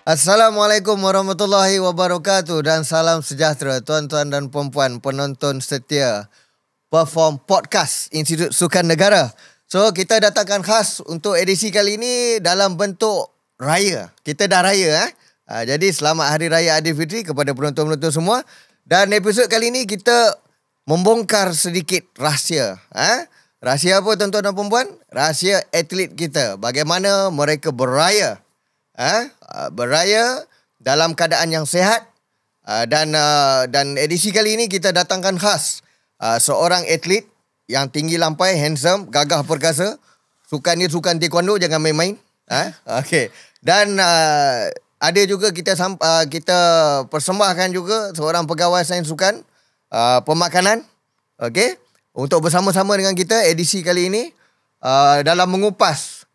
Assalamualaikum warahmatullahi wabarakatuh dan salam sejahtera tuan-tuan dan puan-puan penonton setia Perform Podcast Institut Sukan Negara. So kita datangkan khas untuk edisi kali ini dalam bentuk raya. Kita dah raya jadi selamat Hari Raya Aidilfitri kepada penonton-penonton semua. Dan episod kali ini kita membongkar sedikit rahsia. Rahsia apa tuan-tuan dan puan-puan? Rahsia atlet kita. Bagaimana mereka beraya. Beraya dalam keadaan yang sihat. Dan edisi kali ini kita datangkan khas seorang atlet yang tinggi lampai, handsome, gagah perkasa. Sukan dia sukan taekwondo, jangan main-main. Okey. Dan ada juga kita persembahkan juga seorang pegawai sains sukan pemakanan. Okey. Untuk bersama-sama dengan kita edisi kali ini dalam mengupas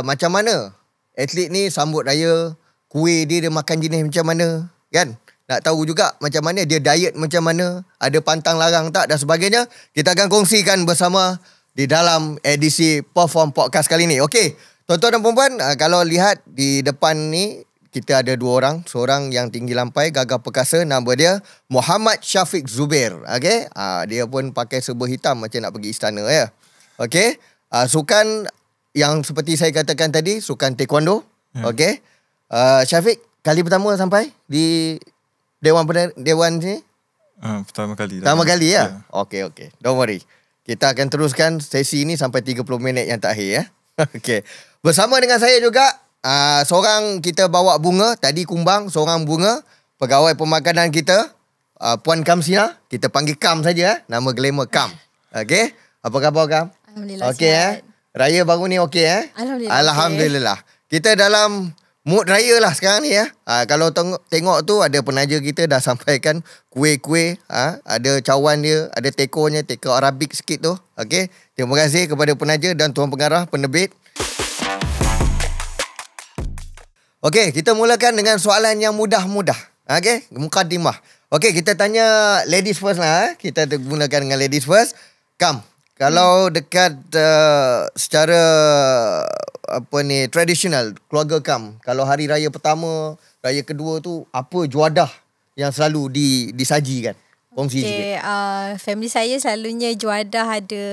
macam mana atlet ni sambut raya, kuih dia makan jenis macam mana, kan? Nak tahu juga macam mana dia diet macam mana, ada pantang larang tak dan sebagainya. Kita akan kongsikan bersama di dalam edisi Perform Podcast kali ini. Okey, tuan-tuan dan puan-puan, kalau lihat di depan ni kita ada dua orang, seorang yang tinggi lampai, gagah perkasa, nama dia Muhammad Syafiq Zubair. Okey, dia pun pakai serba hitam macam nak pergi istana ya. Okey, sukan yang seperti saya katakan tadi, sukan taekwondo. Okey. Syafiq, kali pertama sampai di Dewan sini? Pertama kali. Pertama kali ya? Okey. Don't worry. Kita akan teruskan sesi ini sampai 30 minit yang terakhir ya. Okey. Bersama dengan saya juga, seorang kita bawa bunga, tadi kumbang, seorang bunga, pegawai pemakanan kita, Puan Kamsina. Kita panggil Kam saja. Nama glamour Kam. Okey. Apa khabar Kam? Alhamdulillah sihat. Raya baru ni okey Alhamdulillah. Kita dalam mood raya lah sekarang ni ya. Kalau tengok tu ada penaja kita dah sampaikan kuih-kuih, ada cawan dia, ada tekonya, teko Arabik sikit tu. Okey. Terima kasih kepada penaja dan tuan pengarah penerbit. Okey, kita mulakan dengan soalan yang mudah-mudah. Okey, mukadimah. Okey, kita tanya ladies first lah. Kita mulakan dengan ladies first. Kam, kalau dekat secara tradisional keluarga Kam, kalau hari raya pertama, raya kedua tu apa juadah yang selalu disajikan? Kongsi sikit. Family saya selalunya juadah ada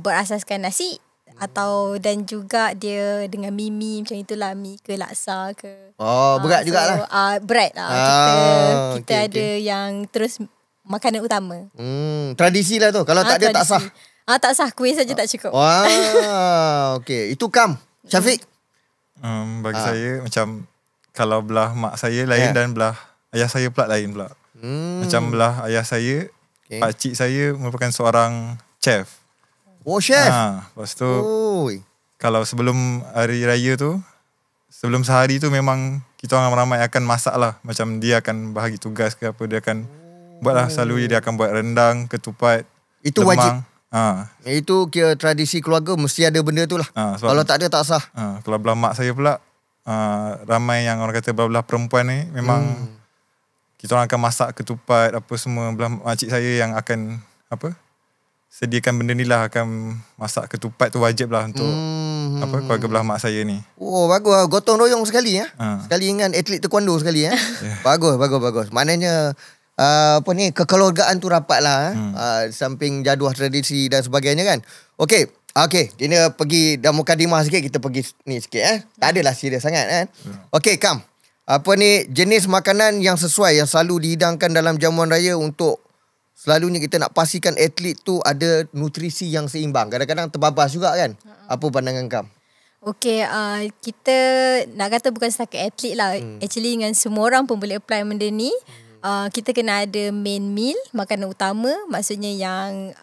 berasaskan nasi dan juga dia dengan mie macam itulah, mie ke laksa ke. Berat jugalah. Berat lah. Kita ada yang terus makanan utama. Tradisi lah tu. Kalau tak ada tak sah. Tak sah, kuih saja tak cukup. Okey. Itu Kam. Syafiq? Bagi saya macam kalau belah mak saya lain dan belah ayah saya pula lain pula. Macam belah ayah saya, pakcik saya merupakan seorang chef. Chef. Lepas tu kalau sebelum hari raya tu, sebelum sehari tu memang kita orang ramai akan masak lah. Macam dia akan bahagi tugas ke apa, dia akan buatlah, selalu dia akan buat rendang, ketupat, itu lemang. Wajib. Itu kira tradisi keluarga, mesti ada benda tu lah. Kalau tak ada tak sah. Kalau belah mak saya pula, ramai yang orang kata belah perempuan ni memang kita orang akan masak ketupat apa semua. Belah makcik saya yang akan sediakan benda ni lah, akan masak ketupat tu wajib lah untuk keluarga belah mak saya ni. Bagus lah. Gotong royong sekali ya. Sekali dengan atlet taekwondo sekali ya. Bagus. Maknanya kekeluargaan tu rapat lah. Samping jaduah tradisi dan sebagainya kan. Okey, kita pergi dah mukadimah sikit, kita pergi ni sikit Tak adalah serius sangat kan. Okey Kam, jenis makanan yang sesuai, yang selalu dihidangkan dalam jamuan raya untuk selalunya kita nak pastikan atlet tu ada nutrisi yang seimbang. Kadang-kadang terbabas juga kan. Apa pandangan Kam? Okey, kita nak kata bukan setakat atlet lah. Actually dengan semua orang pun boleh apply benda ni. Kita kena ada main meal, makanan utama. Maksudnya yang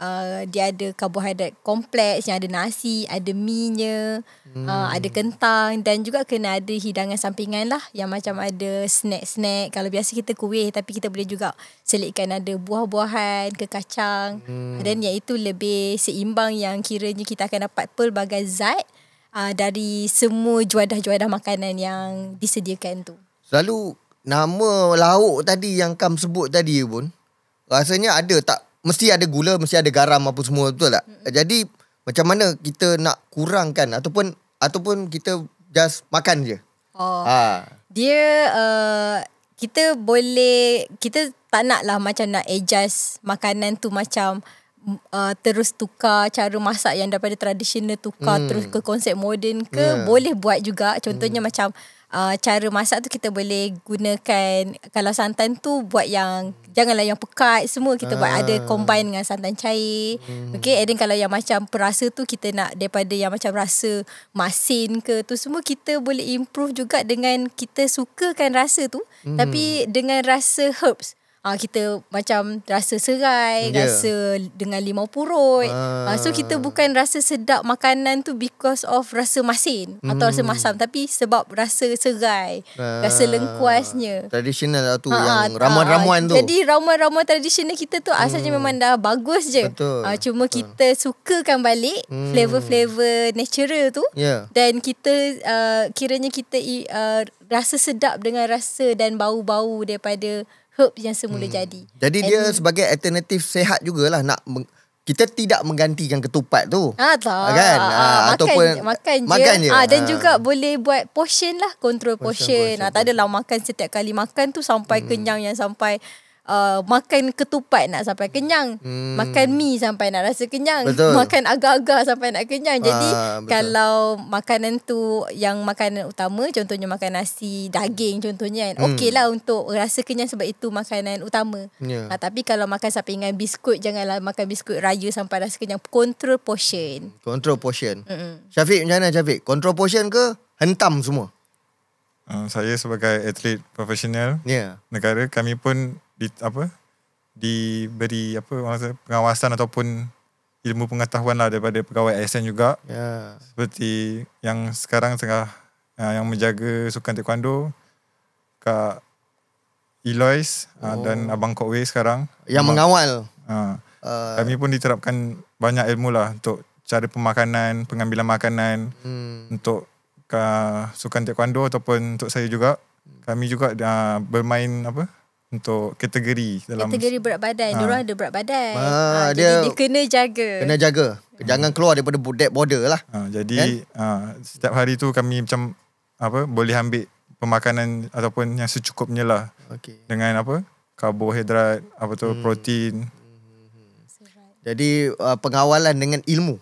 dia ada karbohidrat kompleks, yang ada nasi, ada mie-nya, ada kentang, dan juga kena ada hidangan sampingan lah, yang macam ada snack-snack. Kalau biasa kita kuih, tapi kita boleh juga selitkan ada buah-buahan ke kacang. Dan yang itu lebih seimbang, yang kiranya kita akan dapat pelbagai zat dari semua juadah-juadah makanan yang disediakan tu. Selalu nama lauk tadi yang Kam sebut tadi pun rasanya ada tak, mesti ada gula, mesti ada garam apa semua, betul tak? Jadi macam mana kita nak kurangkan ataupun kita just makan je? Dia kita tak nak lah macam nak adjust makanan tu macam terus tukar cara masak yang daripada tradisional tukar terus ke konsep moden ke, boleh buat juga. Contohnya macam cara masak tu kita boleh gunakan, kalau santan tu buat yang janganlah yang pekat semua, kita buat ada combine dengan santan cair. Okay, and then kalau yang macam perasa tu kita nak daripada yang macam rasa masin ke, tu semua kita boleh improve juga dengan kita sukakan rasa tu tapi dengan rasa herbs. Kita macam rasa serai, rasa dengan limau purut. So kita bukan rasa sedap makanan tu because of rasa masin atau rasa masam, tapi sebab rasa serai, rasa lengkuasnya. Tradisional lah tu, yang ramuan-ramuan tu. Jadi ramuan-ramuan tradisional kita tu asalnya memang dah bagus je. Cuma kita sukakan balik flavor-flavor natural tu. Dan kita kiranya kita rasa sedap dengan rasa dan bau-bau daripada herb yang semula jadi. Jadi dia sebagai alternatif sehat jugalah, kita tidak menggantikan ketupat tu. Tak. Kan? Makan je. Dan juga boleh buat portion lah, control portion. Tak adalah makan setiap kali makan tu sampai kenyang, yang sampai makan ketupat nak sampai kenyang, makan mi sampai nak rasa kenyang, makan agar-agar sampai nak kenyang. Jadi kalau makanan tu yang makanan utama, contohnya makan nasi daging contohnya kan, okey lah untuk rasa kenyang sebab itu makanan utama. Tapi kalau makan sampingan biskut, janganlah makan biskut raya sampai rasa kenyang. Control portion. Syafiq macam mana Syafiq? Control portion ke hentam semua? Saya sebagai atlet profesional negara, kami pun diberi pengawasan ataupun ilmu pengetahuan lah daripada pegawai ASN juga. Seperti yang sekarang tengah yang menjaga sukan taekwondo, Kak Eloise dan Abang Kok Wei sekarang yang mengawal. Kami pun diterapkan banyak ilmu lah untuk cara pemakanan, pengambilan makanan untuk sukan taekwondo ataupun untuk saya juga. Kami juga bermain untuk kategori berat badan. Diorang ada berat badan. Jadi dia kena jaga. Jangan keluar daripada border lah. Jadi setiap hari tu kami macam boleh ambil pemakanan ataupun yang secukupnya lah. Dengan karbohidrat, protein. Jadi pengawalan dengan ilmu.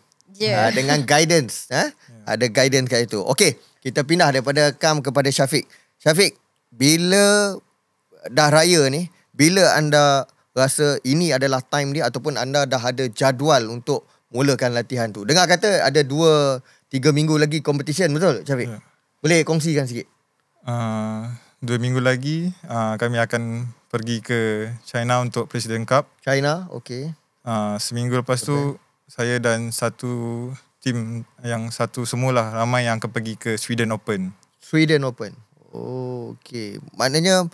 Dengan guidance. Ada guidance kat itu. Okey, kita pindah daripada Kam kepada Syafiq. Syafiq, bila dah raya ni, bila anda rasa ini adalah time dia ataupun anda dah ada jadual untuk mulakan latihan tu? Dengar kata ada 2-3 minggu lagi competition, betul Syafiq? Boleh kongsikan sikit? 2 minggu lagi kami akan pergi ke China untuk President Cup. China, okey. Seminggu lepas tu saya dan satu tim yang satu semualah ramai yang akan pergi ke Sweden Open. Okey. Maknanya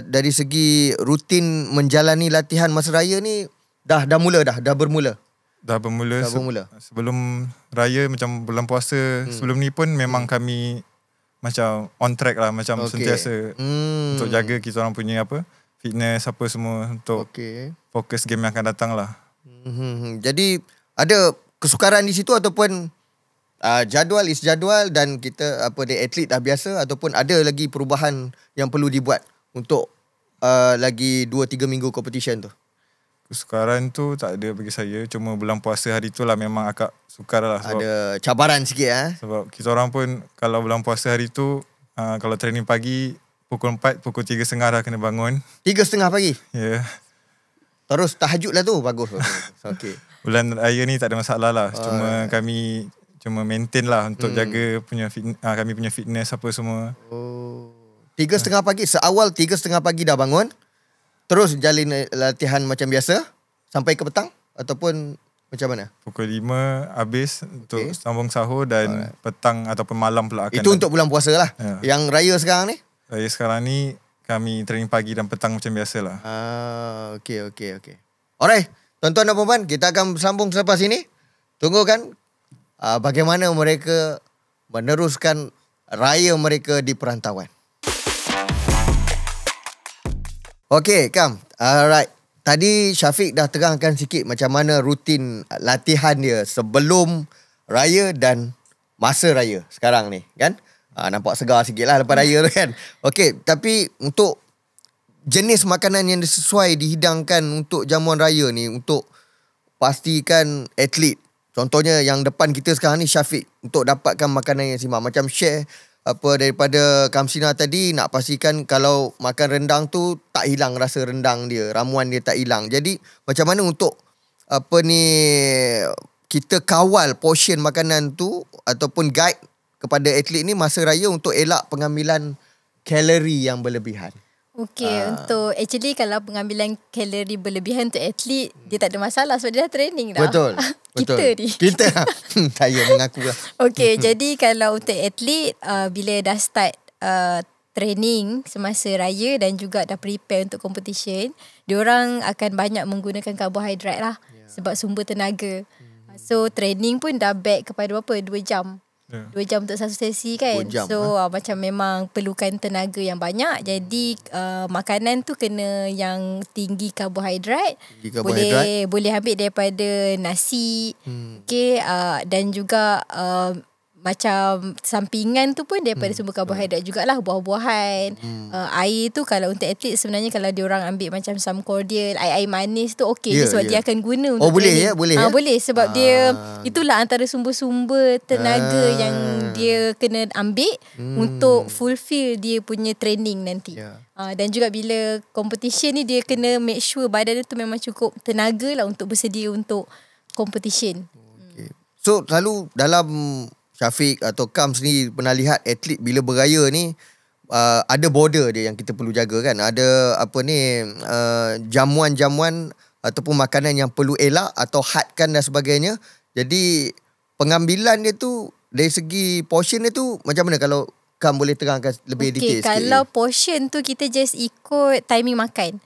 dari segi rutin menjalani latihan masa raya ni dah bermula. Sebelum raya macam bulan puasa sebelum ni pun memang kami macam on track lah, macam sentiasa untuk jaga kita orang punya fitness semua untuk fokus game yang akan datang lah. Jadi ada kesukaran di situ ataupun jadual is jadual dan kita dia atlet dah biasa, ataupun ada lagi perubahan yang perlu dibuat untuk lagi 2-3 minggu competition tu? Kesukaran tu tak ada bagi saya. Cuma bulan puasa hari tu lah memang agak sukar lah. Sebab ada cabaran sikit. Sebab kita orang pun kalau bulan puasa hari tu kalau training pagi pukul 4, pukul 3.30 dah kena bangun. 3.30 pagi? Ya. Terus tahajud lah tu. Bagus. Okay. Bulan raya ni tak ada masalah lah. Kami maintain lah untuk jaga kami punya fitness semua. 3.30 pagi, seawal 3.30 pagi dah bangun, terus jalin latihan macam biasa sampai ke petang ataupun macam mana? Pukul 5 habis untuk sambung sahur dan petang ataupun malam pula akan. Itu untuk bulan puasa lah. Yang raya sekarang ni? Raya sekarang ni kami training pagi dan petang macam biasa lah. Okay. Alright, tuan-tuan dan puan-puan, kita akan sambung selepas ini. Tunggu kan bagaimana mereka meneruskan raya mereka di perantauan. Okay, Kam. Alright. Tadi Syafiq dah terangkan sikit macam mana rutin latihan dia sebelum raya dan masa raya sekarang ni, kan? Nampak segar sikit lah lepas raya tu kan. Okey, tapi untuk jenis makanan yang sesuai dihidangkan untuk jamuan raya ni, untuk pastikan atlet, contohnya yang depan kita sekarang ni Syafiq, untuk dapatkan makanan yang simak, macam share apa daripada Kamsina tadi, nak pastikan kalau makan rendang tu tak hilang rasa rendang dia, ramuan dia tak hilang. Jadi macam mana untuk kita kawal portion makanan tu ataupun guide kepada atlet ni masa raya untuk elak pengambilan kalori yang berlebihan. Okey, untuk actually kalau pengambilan kalori berlebihan untuk atlet, dia tak ada masalah sebab dia dah training dah. Betul. Kita ni. Kita saya mengaku lah. Okey, jadi kalau untuk atlet, bila dah start training semasa raya dan juga dah prepare untuk competition, diorang akan banyak menggunakan karbohidrat lah, sebab sumber tenaga. So training pun dah back kepada berapa? 2 jam. 2 jam untuk satu sesi kan. 2 jam, so macam memang perlukan tenaga yang banyak. Jadi makanan tu kena yang tinggi karbohidrat. Boleh ambil daripada nasi. Okay, dan juga macam sampingan tu pun daripada sumber karbohidrat jugalah, buah-buahan. Air tu kalau untuk atlet sebenarnya kalau diorang ambil macam some cordial, air manis tu okey sebab dia akan guna untuk boleh training. Boleh sebab dia itulah antara sumber-sumber tenaga yang dia kena ambil untuk fulfill dia punya training nanti. Dan juga bila competition ni dia kena make sure badan dia tu memang cukup tenaga lah untuk bersedia untuk competition. So selalu dalam Syafiq atau Kams ni pernah lihat atlet bila beraya ni ada border dia yang kita perlu jaga kan. Ada jamuan-jamuan ataupun makanan yang perlu elak atau hadkan dan sebagainya. Jadi pengambilan dia tu dari segi portion dia tu macam mana, kalau Kam boleh terangkan lebih detail sikit. Kalau portion tu kita just ikut timing makan.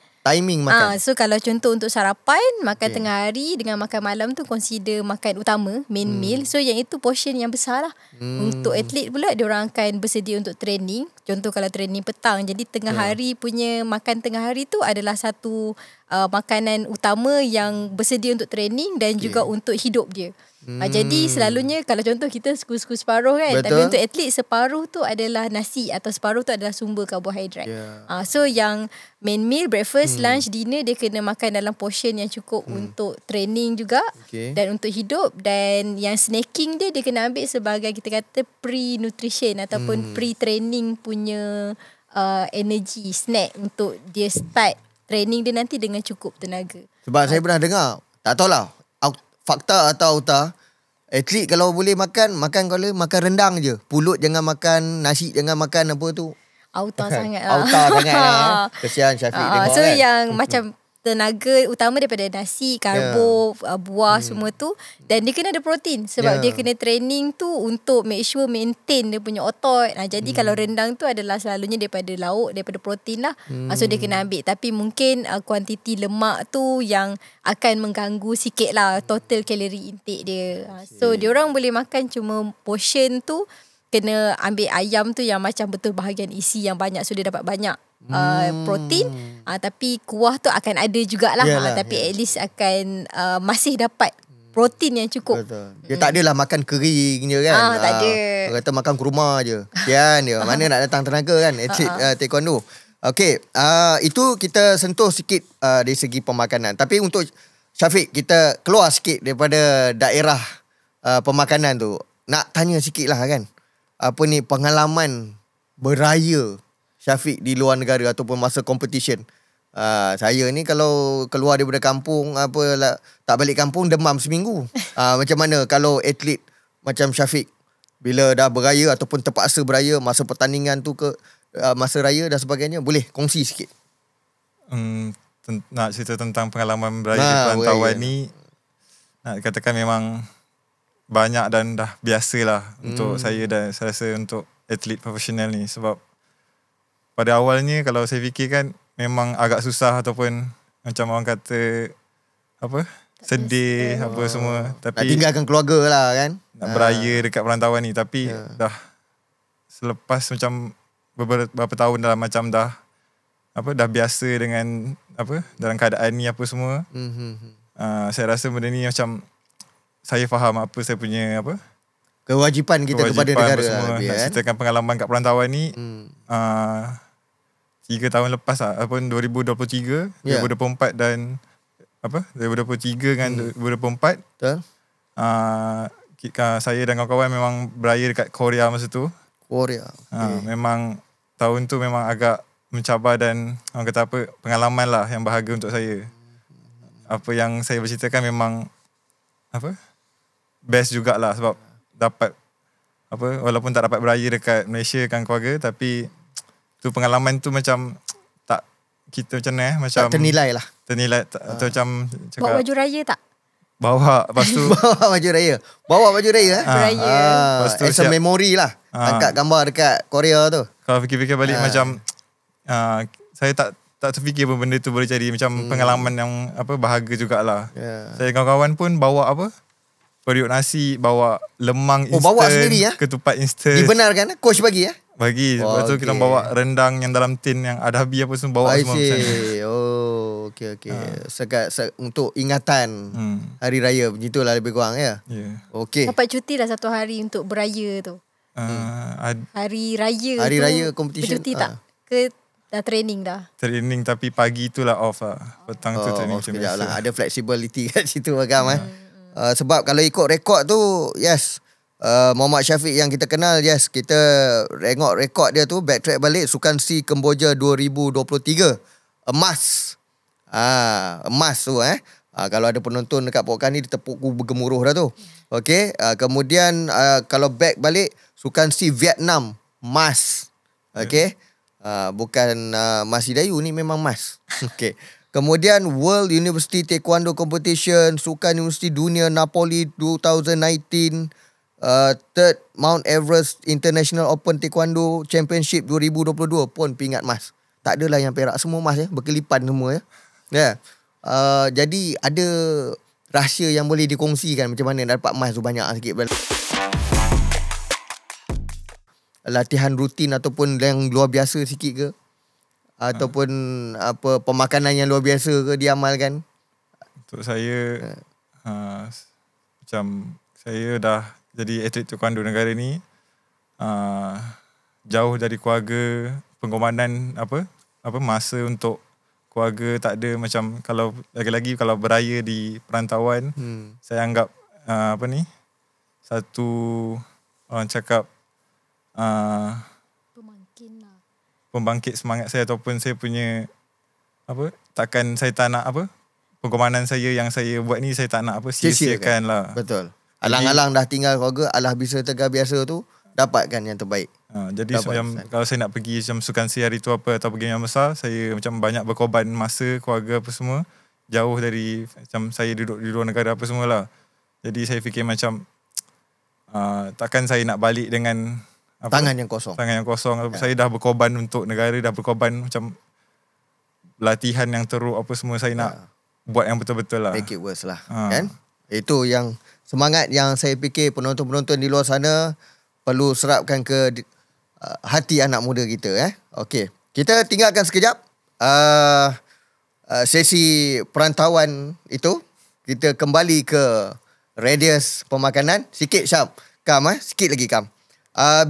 So kalau contoh untuk sarapan, makan tengah hari dengan makan malam tu consider makan utama, main meal. So yang itu portion yang besar lah. Untuk atlet pula, diorang akan bersedia untuk training. Contoh kalau training petang, jadi tengah hari punya makan tengah hari tu adalah satu makanan utama yang bersedia untuk training dan juga untuk hidup dia. Jadi selalunya kalau contoh kita suku separuh kan. Betul. Tapi untuk atlet separuh tu adalah nasi atau separuh tu adalah sumber karbohidrat. So yang main meal, breakfast, lunch, dinner dia kena makan dalam portion yang cukup untuk training juga dan untuk hidup. Dan yang snacking dia kena ambil sebagai kita kata pre-nutrition ataupun pre-training punya energy snack untuk dia start training dia nanti dengan cukup tenaga. Sebab saya pernah dengar, tak tahulah fakta atau auta, atlet kalau boleh makan kalau makan rendang je. Pulut jangan makan, nasi jangan makan apa tu. Auta sangat lah. Auta sangat lah. Kesian Syafiq tengok so kan. yang macam tenaga utama daripada nasi, karbo, buah semua tu. Dan dia kena ada protein sebab dia kena training tu untuk make sure maintain dia punya otot. Jadi kalau rendang tu adalah selalunya daripada lauk, daripada protein lah. So dia kena ambil. Tapi mungkin kuantiti lemak tu yang akan mengganggu sikit lah total kalori intake dia. So diorang boleh makan cuma portion tu kena ambil ayam tu yang macam betul bahagian isi yang banyak, so dia dapat banyak protein. Tapi kuah tu akan ada jugalah. Tapi at least akan masih dapat protein yang cukup. Betul. Dia tak adalah makan kering je kan. Tak ada. Dia kata makan kurma je. Kian dia. Mana nak datang tenaga kan atlet taekwondo. Okey, itu kita sentuh sikit dari segi pemakanan. Tapi untuk Syafiq, kita keluar sikit daripada daerah pemakanan tu. Nak tanya sikit lah kan, pengalaman beraya Syafiq di luar negara ataupun masa competition. Saya ni kalau keluar daripada kampung tak balik kampung demam seminggu. Macam mana kalau atlet macam Syafiq bila dah beraya ataupun terpaksa beraya masa pertandingan tu ke masa raya dan sebagainya, boleh kongsi sikit? Nak cerita tentang pengalaman beraya di perantauan ni, nak katakan memang banyak dan dah biasalah untuk saya dan saya rasa untuk atlet profesional ni. Sebab pada awalnya kalau saya fikirkan memang agak susah ataupun macam orang kata sedih semua. Tapi nak tinggalkan keluarga lah kan, nak beraya dekat perantauan ni. Tapi dah selepas macam beberapa tahun dalam macam dah biasa dengan dalam keadaan ni semua. Saya rasa benda ni macam saya faham apa saya punya kewajipan kita kepada negara semua. lebih, Nak kan? ceritakan pengalaman kat perantauan ni 3 tahun lepas lah, ataupun 2023, 2024 dan 2023 dengan 2024. Betul. Saya dan kawan-kawan memang beraya dekat Korea masa tu. Korea. Memang tahun tu memang agak mencabar dan orang kata apa, pengalaman lah yang berharga untuk saya. Apa yang saya berceritakan memang best jugalah sebab dapat walaupun tak dapat beraya dekat Malaysia kan keluarga, tapi tu pengalaman tu macam tak, kita macam mana macam Tak ternilai lah. atau macam cakap Bawa baju raya tak? bawa, lepas tu Bawa baju raya. Bawa baju raya. Baju raya. Lepas tu As a memory lah. Angkat gambar dekat Korea tu. kalau fikir-fikir balik macam saya tak terfikir pun benda tu boleh jadi macam pengalaman yang berharga jugalah. Saya kawan-kawan pun bawa periuk nasi, bawa lemang instan, bawa sendiri ya? ketupat instan. Dibenarkan? Coach bagi ya? Bagi. Lepas tu kita bawa rendang yang dalam tin yang ada habis apa semua, bawa I semua. see. Oh, okey. Untuk ingatan hari raya, begitulah lebih kurang ya. Ya. Okey. Dapat cuti lah 1 hari untuk beraya tu. Hari raya Hari tu raya competition, bercuti tak? Ke dah training dah? Training tapi pagi tu lah off lah. Petang tu training macam sekejap biasa. lah. Ada flexibility kat situ Agam sebab kalau ikut rekod tu, yes, Muhammad Syafiq yang kita kenal, yes, kita tengok rekod dia tu, backtrack balik, Sukan SEA Kemboja 2023 emas. Emas tu kalau ada penonton dekat podcast ni, dia tepuk bergemuruh dah tu. Okey, kemudian kalau back balik, Sukan SEA Vietnam emas. Okey. Bukan Mas Hidayu ni, memang mas. Okey. Kemudian World University Taekwondo Competition, Sukan Universiti Dunia Napoli 2019, Third Mount Everest International Open Taekwondo Championship 2022 pun pingat mas. Tak adalah yang perak, semua mas ya, berkelipan semua ya. Ya. Jadi ada rahsia yang boleh dikongsikan macam mana dapat emas tu banyak sikit. Latihan rutin ataupun yang luar biasa sikit ke? Ataupun pemakanan yang luar biasa ke diamalkan? Untuk saya macam saya dah jadi atlet taekwondo negara ni, jauh dari keluarga, pengorbanan masa untuk keluarga tak ada. Macam kalau lagi-lagi kalau beraya di perantauan, saya anggap satu orang cakap pembangkit semangat saya, ataupun saya punya takkan saya tak nak pengorbanan saya yang saya buat ni, saya tak nak sia-siakan lah. Betul. Alang-alang dah tinggal keluarga, alah bisa tegar biasa tu, dapatkan yang terbaik. Jadi macam kalau saya nak pergi macam Sukan SEA hari tu atau pergi yang besar, saya macam banyak berkorban masa, keluarga apa semua, jauh dari macam saya duduk di luar negara apa semualah. Jadi saya fikir macam takkan saya nak balik dengan tangan yang kosong. Saya dah berkorban untuk negara, dah berkorban macam latihan yang teruk apa semua, saya nak buat yang betul-betul lah. Make it worse lah. Kan? Itu yang semangat yang saya fikir penonton-penonton di luar sana perlu serapkan ke hati anak muda kita. Okey. Kita tinggalkan sekejap sesi perantauan itu. Kita kembali ke radius pemakanan. Sikit Syam. Sikit lagi Kam.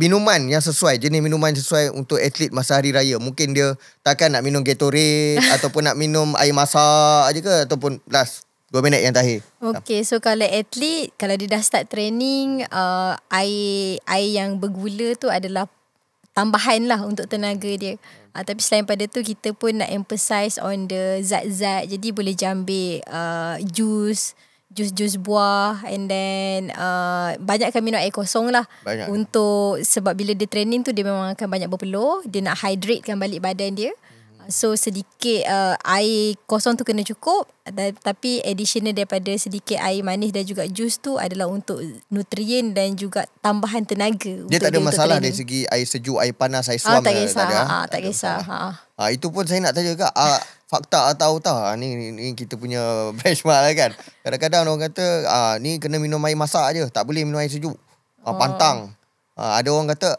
Minuman yang sesuai, jenis minuman sesuai untuk atlet masa hari raya. Mungkin dia takkan nak minum Gatorade ataupun nak minum air masak aje ke, ataupun last 2 minit yang terakhir. Okay, so kalau atlet, kalau dia dah start training, air yang bergula tu adalah tambahan lah untuk tenaga dia. Tapi selain pada tu, kita pun nak emphasize on the zat-zat. Jadi boleh ambil jus buah, and then banyakkan minum air kosong lah. Untuk sebab bila dia training tu, dia memang akan banyak berpeluh, dia nak hydratekan balik badan dia. So sedikit air kosong tu kena cukup, tapi additional daripada sedikit air manis dan juga jus tu adalah untuk nutrien dan juga tambahan tenaga. Dia tak ada masalah dari segi air sejuk, air panas, air suam. Tak kisah. Tak kisah. Itu pun saya nak tanya juga, fakta atau tak? Ni kita punya benchmark lah kan. Kadang-kadang orang kata ni kena minum air masak je, tak boleh minum air sejuk. Pantang. Ada orang kata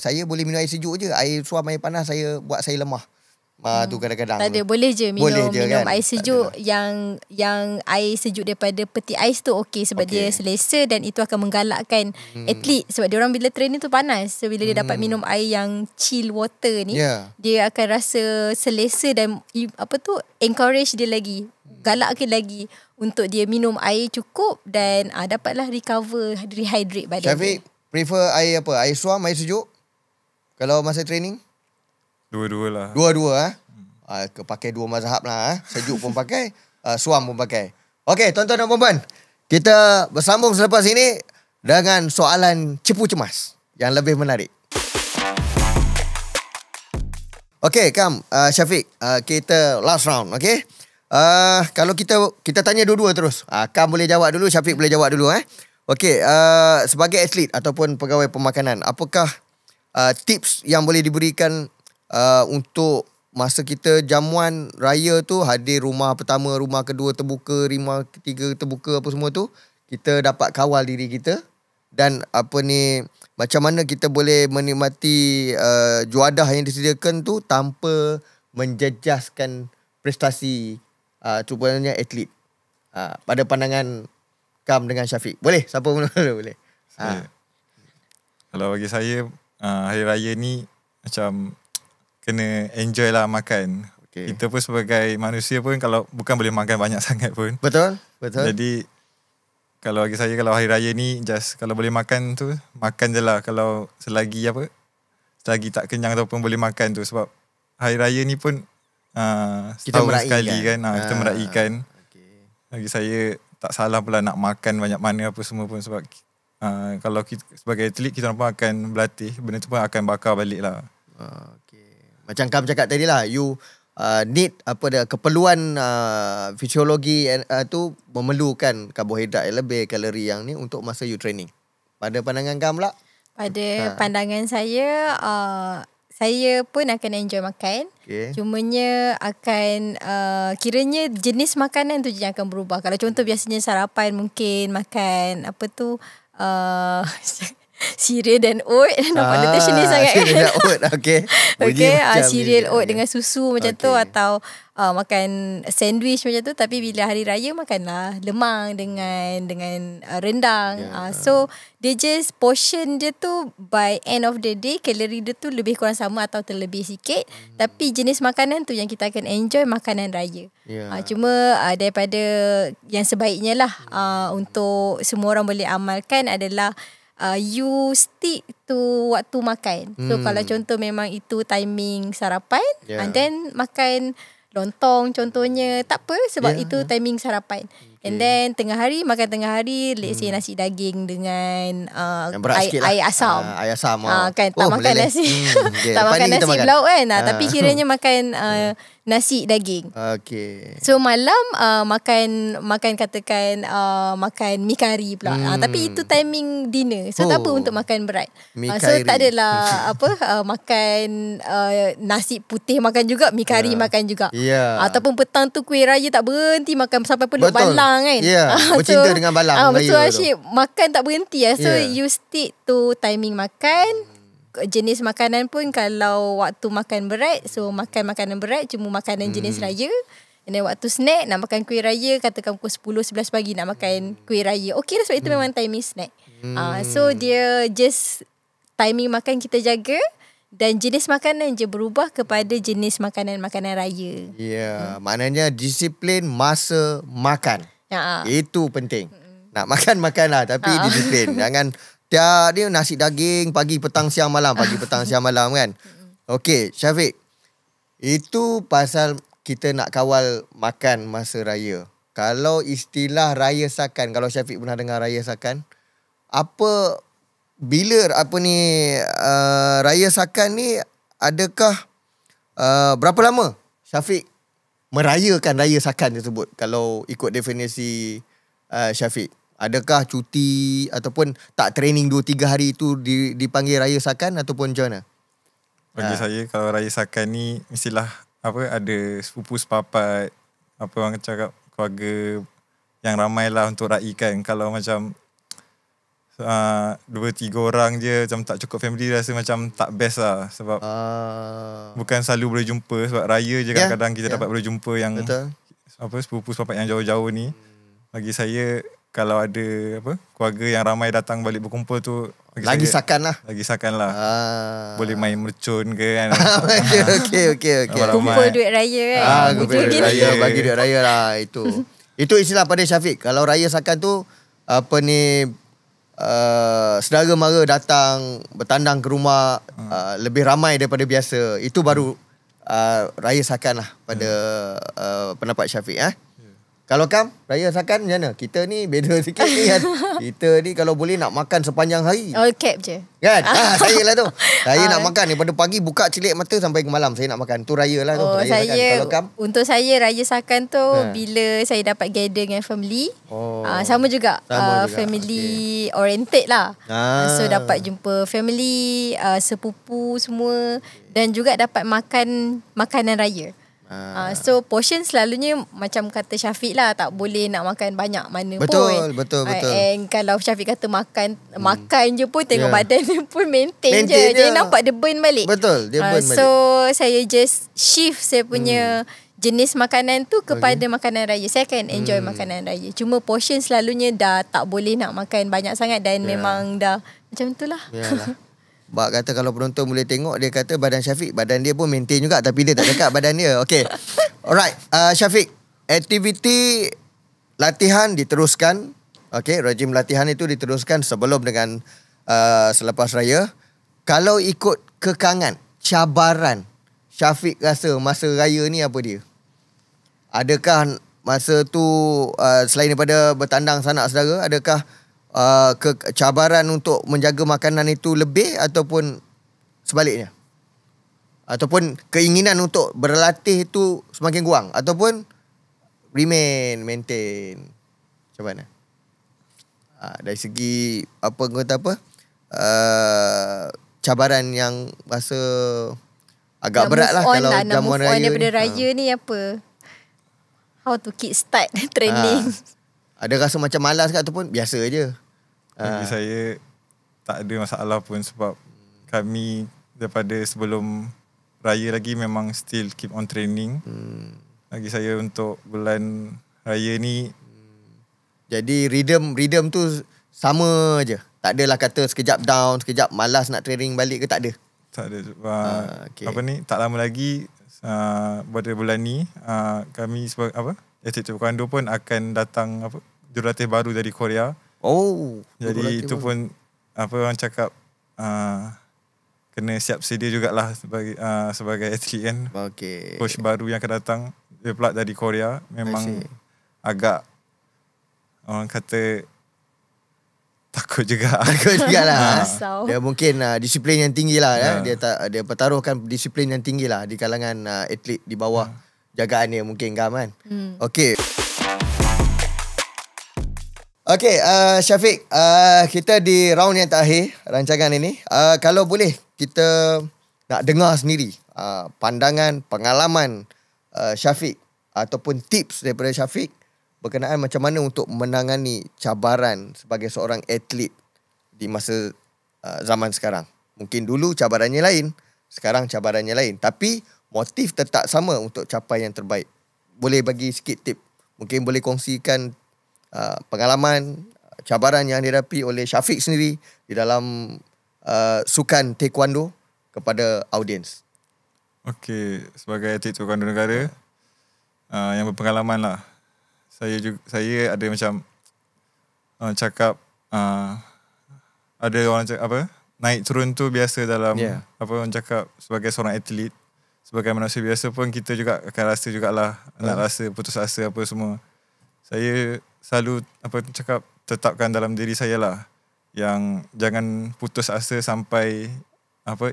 saya boleh minum air sejuk je, air suam, air panas buat saya lemah. tu kadang-kadang. Tak ada, boleh je minum, Boleh je minum kan? air Tak sejuk adalah. yang air sejuk daripada peti ais tu okey sebab dia selesa dan itu akan menggalakkan atlet sebab dia orang bila training tu panas. So bila dia dapat minum air yang chill water ni, dia akan rasa selesa dan encourage dia lagi, galakkan lagi untuk dia minum air cukup dan dapatlah recover, rehydrate badan Syafiq dia. prefer air apa? Air suam, air sejuk? Kalau masa training? Dua-dua lah. Dua-dua pakai dua mazhab lah. Sejuk pun pakai, suam pun pakai. Okey, tuan-tuan dan puan-puan, kita bersambung selepas ini dengan soalan cepu cemas yang lebih menarik. Okey, Kam, Syafiq, kita last round, okey? Kalau kita tanya dua-dua terus. Kam boleh jawab dulu, Syafiq boleh jawab dulu. Okey, sebagai atlet ataupun pegawai pemakanan, apakah tips yang boleh diberikan untuk masa kita jamuan raya tu, hadir rumah pertama, rumah kedua terbuka, rumah ketiga terbuka, apa semua tu, kita dapat kawal diri kita dan macam mana kita boleh menikmati juadah yang disediakan tu tanpa menjejaskan prestasi contohnya atlet. Pada pandangan Kam dengan Syafiq. Boleh? Siapa pun boleh. Kalau bagi saya, hari raya ni macam kena enjoy lah makan. Kita pun sebagai manusia pun kalau bukan boleh makan banyak sangat pun. Betul. Jadi kalau bagi saya, kalau hari raya ni just kalau boleh makan tu, makan je lah. Kalau selagi tak kenyang ataupun boleh makan tu. Sebab hari raya ni pun setahun sekali kan. Kita meraihkan. Bagi saya tak salah pula nak makan banyak mana apa semua pun. Sebab kalau kita, sebagai atlet, kita pun akan berlatih. Benda tu pun akan bakar balik lah. Macam Kam cakap tadi lah, you need keperluan fisiologi tu memerlukan karbohidrat yang lebih, kalori yang ni untuk masa you training. Pada pandangan Kam pula? Pada pandangan saya, saya pun akan enjoy makan. Cumanya akan kiranya jenis makanan tu je yang akan berubah. Kalau contoh biasanya sarapan mungkin makan cereal dan oat. Nampak nutritionist sangat kan? Cereal dan oat. Cereal oat dengan susu macam tu, atau makan sandwich macam tu. Tapi bila hari raya makanlah lemang dengan rendang. So dia just portion dia tu by end of the day kalori dia tu lebih kurang sama atau terlebih sikit. Tapi jenis makanan tu yang kita akan enjoy makanan raya. Cuma daripada yang sebaiknya lah untuk semua orang boleh amalkan adalah you stick to waktu makan. So kalau contoh memang itu timing sarapan, and then makan lontong contohnya, tak apa sebab itu timing sarapan. And then tengah hari makan tengah hari, let's say nasi daging dengan air asam. Air asam. Kan tak makan nasi. Tak makan nasi belauk kan. Tapi kiranya makan nasi daging. So malam makan katakan makan mi kari pula. Tapi itu timing dinner. So tak apa untuk makan berat. So tak adalah makan nasi putih makan juga, mi kari makan juga. Ataupun petang tu kuih raya tak berhenti makan sampai peluk balang kan. Bercinta dengan balang betul raya Asyik makan tak berhenti lah. So you stick to timing makan. Jenis makanan pun kalau waktu makan berat, so makan makanan berat, cuma makanan jenis raya. And then waktu snack nak makan kuih raya, katakan pukul 10-11 pagi nak makan kuih raya, okey lah sebab itu memang timing snack. So dia just timing makan kita jaga, dan jenis makanan je berubah kepada jenis makanan-makanan raya. Maknanya disiplin masa makan. Itu penting. Nak makan lah, tapi disiplin. Jangan dia nasi daging pagi petang siang malam, pagi petang siang malam kan. Okey, Syafiq. Itu pasal kita nak kawal makan masa raya. Kalau istilah raya sakan, kalau Syafiq pernah dengar raya sakan, raya sakan ni adakah berapa lama Syafiq merayakan raya sakan tersebut kalau ikut definisi Syafiq? Adakah cuti ataupun tak training 2-3 hari itu dipanggil raya sakan ataupun macam mana? Bagi saya kalau raya sakan ni mestilah ada sepupu sepapat, orang cakap keluarga yang ramai lah untuk raikan. Kalau macam 2-3 orang je macam tak cukup family, rasa macam tak best lah. Sebab bukan selalu boleh jumpa. Sebab raya je kadang-kadang kita dapat boleh jumpa yang betul. Sepupu sepapak yang jauh-jauh ni. Bagi saya, kalau ada keluarga yang ramai datang balik berkumpul tu, Lagi sakan lah. Boleh main mercun ke kan. Okay. Kumpul duit raya kan. Kumpul duit raya, bagi duit raya lah. Itu istilah pada Syafiq. Kalau raya sakan tu, saudara mara datang bertandang ke rumah lebih ramai daripada biasa. Itu baru raya sakan lah pada pendapat Syafiq. Kalau Kam, raya sakan macam mana? Kita ni beza sikit ni kan. Kita ni kalau boleh nak makan sepanjang hari. Cap je. Kan? Saya lah tu. Saya nak makan daripada pagi buka celik mata sampai ke malam. Saya nak makan. Tu raya lah tu. Raya sakan. Kalau Kam? Untuk saya, raya sakan tu bila saya dapat gather dengan family. Sama juga. Family oriented lah. So dapat jumpa family, sepupu semua. Dan juga dapat makan makanan raya. So portion selalunya macam kata Syafiq lah, tak boleh nak makan banyak mana pun. Betul. And kalau Syafiq kata makan je pun tengok badan dia pun maintain je. Jadi nampak dia burn balik. Betul, dia burn balik. So saya just shift saya punya jenis makanan tu kepada makanan raya. Saya akan enjoy makanan raya. Cuma portion selalunya dah tak boleh nak makan banyak sangat dan memang dah macam tu lah. Bak kata kalau penonton boleh tengok, dia kata badan Syafiq, badan dia pun maintain juga tapi dia tak cakap badan dia. Okay. Alright, Syafiq, aktiviti latihan diteruskan. Okay, rejim latihan itu diteruskan sebelum dengan selepas raya. Kalau ikut kekangan, cabaran Syafiq rasa masa raya ni apa dia? Adakah masa tu selain daripada bertandang sanak saudara, adakah cabaran untuk menjaga makanan itu lebih ataupun sebaliknya? Ataupun keinginan untuk berlatih itu semakin kurang ataupun maintain? Macam mana? Dari segi cabaran yang rasa agak berat lah kalau jamuan raya daripada raya ni apa? How to kick start training. Ada rasa macam malas ke ataupun biasa je? Bagi saya tak ada masalah pun sebab kami daripada sebelum raya lagi memang still keep on training. Bagi saya untuk bulan raya ni jadi rhythm tu sama je. Tak adalah kata sekejap down, sekejap malas nak training balik ke, tak ada. Tak ada. Tak lama lagi pada bulan ni kami sebagai Atlet Taekwondo pun akan datang jurulatih baru dari Korea. Jadi itu pun orang cakap kena siap sedia jugalah sebagai atlet kan. Coach baru yang akan datang dia pula dari Korea. Memang agak orang kata takut juga. Takut jugalah. Dia mungkin disiplin yang tinggi lah. Dia pertaruhkan disiplin yang tinggi lah di kalangan atlet di bawah jagaan dia mungkin kan. Okay, Syafiq, kita di round yang terakhir rancangan ini. Kalau boleh kita nak dengar sendiri pandangan, pengalaman Syafiq ataupun tips daripada Syafiq berkenaan macam mana untuk menangani cabaran sebagai seorang atlet di masa zaman sekarang. Mungkin dulu cabarannya lain, sekarang cabarannya lain. Tapi motif tetap sama untuk capai yang terbaik. Boleh bagi sikit tip. Mungkin boleh kongsikan pengalaman, cabaran yang dihadapi oleh Syafiq sendiri di dalam sukan taekwondo kepada audiens. Okey, sebagai atlet taekwondo negara yang berpengalaman lah. Saya ada macam orang cakap ada orang cakap naik turun tu biasa dalam orang cakap sebagai seorang atlet. Sebagai manusia biasa pun kita juga akan rasa jugalah nak rasa putus asa apa semua. Saya selalu tetapkan dalam diri saya lah yang jangan putus asa sampai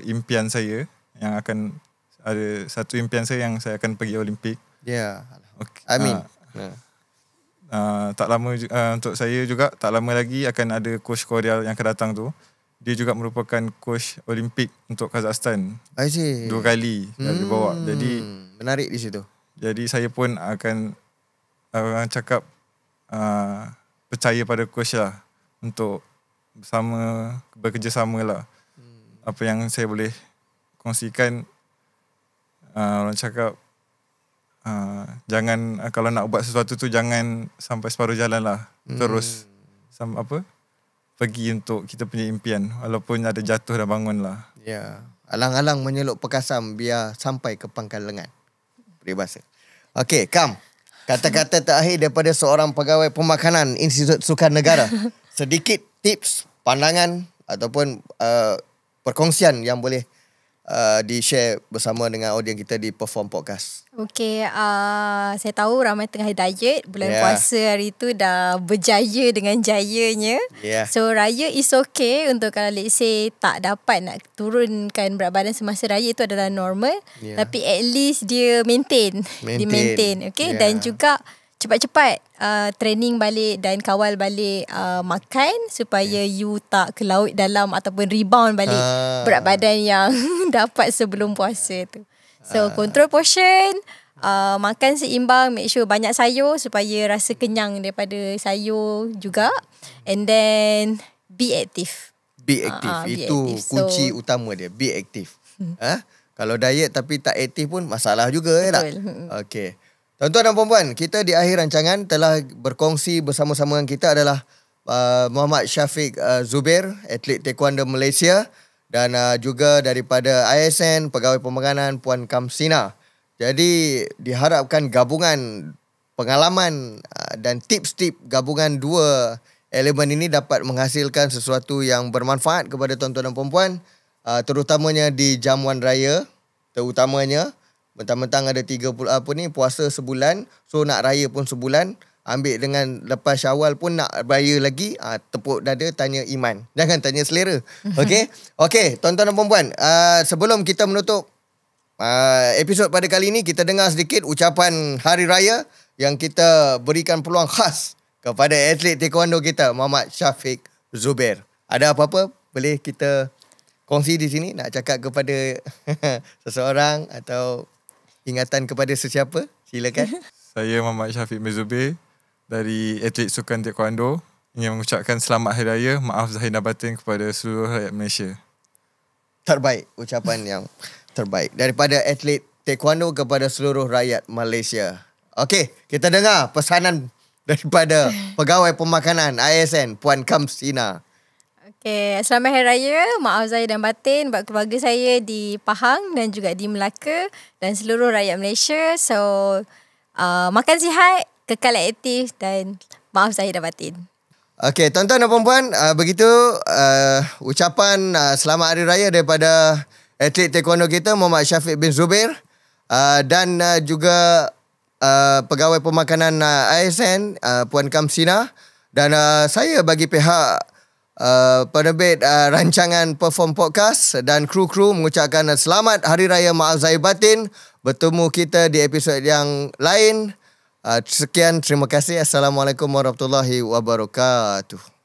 impian saya yang akan ada satu impian saya yang saya akan pergi Olimpik. Amin. Tak lama untuk saya juga tak lama lagi akan ada coach Korea yang akan datang tu. Dia juga merupakan coach Olimpik untuk Kazakhstan. 2 kali dia bawa. Jadi menarik di situ. Jadi saya pun akan orang cakap percaya pada coach lah untuk bekerjasama lah. Apa yang saya boleh kongsikan, orang cakap jangan, kalau nak buat sesuatu tu jangan sampai separuh jalan lah. Terus pergi untuk kita punya impian, walaupun ada jatuh dan bangun lah. Ya, alang-alang menyeluk pekasam biar sampai ke pangkal lengan. Peribahasa. Okey, Kam. Kata-kata terakhir daripada seorang pegawai pemakanan Institut Sukan Negara. Sedikit tips, pandangan ataupun perkongsian yang boleh di-share bersama dengan audiens kita di Perform Podcast. Okay, saya tahu ramai tengah diet. Bulan puasa hari tu dah berjaya dengan jayanya. So raya is okay untuk kalau let's say tak dapat nak turunkan berat badan semasa raya, itu adalah normal. Tapi at least dia maintain. Dia maintain. Okay, dan juga cepat-cepat training balik dan kawal balik makan supaya you tak ke laut dalam ataupun rebound balik berat badan yang dapat sebelum puasa tu. So control portion, makan seimbang, make sure banyak sayur supaya rasa kenyang daripada sayur juga, and then be active. Be active. Itu be active. Kunci utama dia, be active. Kalau diet tapi tak aktif pun masalah juga. Tak? Okay. Tuan-tuan dan puan-puan, kita di akhir rancangan telah berkongsi bersama-sama dengan kita adalah Muhammad Syafiq Zubair, atlet taekwondo Malaysia, dan juga daripada ISN, pegawai pemakanan Puan Kamsina. Jadi diharapkan gabungan pengalaman dan tips-tips gabungan dua elemen ini dapat menghasilkan sesuatu yang bermanfaat kepada tuan-tuan dan puan-puan, terutamanya di jamuan raya, terutamanya. Mentang-mentang ada 30 puasa sebulan, so nak raya pun sebulan, ambil dengan lepas Syawal pun nak raya lagi, tepuk dada tanya iman. Jangan tanya selera. Okey. Okey, tuan-tuan dan puan-puan, sebelum kita menutup episod pada kali ini, kita dengar sedikit ucapan hari raya yang kita berikan peluang khas kepada atlet taekwondo kita, Muhammad Syafiq Zubair. Ada apa-apa boleh kita kongsi di sini, nak cakap kepada seseorang atau ingatan kepada sesiapa? Silakan. Saya Muhammad Syafiq Zubair dari atlet sukan taekwondo ingin mengucapkan selamat hari raya, maaf zahir dan batin kepada seluruh rakyat Malaysia. Terbaik, ucapan yang terbaik daripada atlet taekwondo kepada seluruh rakyat Malaysia. Okey, kita dengar pesanan daripada pegawai pemakanan ISN Puan Kamsina. Okay, selamat Hari Raya. Maaf zahir dan batin buat keluarga saya di Pahang dan juga di Melaka dan seluruh rakyat Malaysia. So, makan sihat, kekal aktif dan maaf zahir dan batin. Okay, tuan-tuan dan puan-puan, begitu ucapan selamat Hari Raya daripada atlet taekwondo kita, Muhammad Syafiq bin Zubair, dan juga pegawai pemakanan ISN, Puan Kamsina, dan saya bagi pihak penerbit rancangan Perform Podcast dan kru-kru mengucapkan selamat Hari Raya Maaf Zahir Batin. Bertemu kita di episod yang lain. Sekian, terima kasih. Assalamualaikum warahmatullahi wabarakatuh.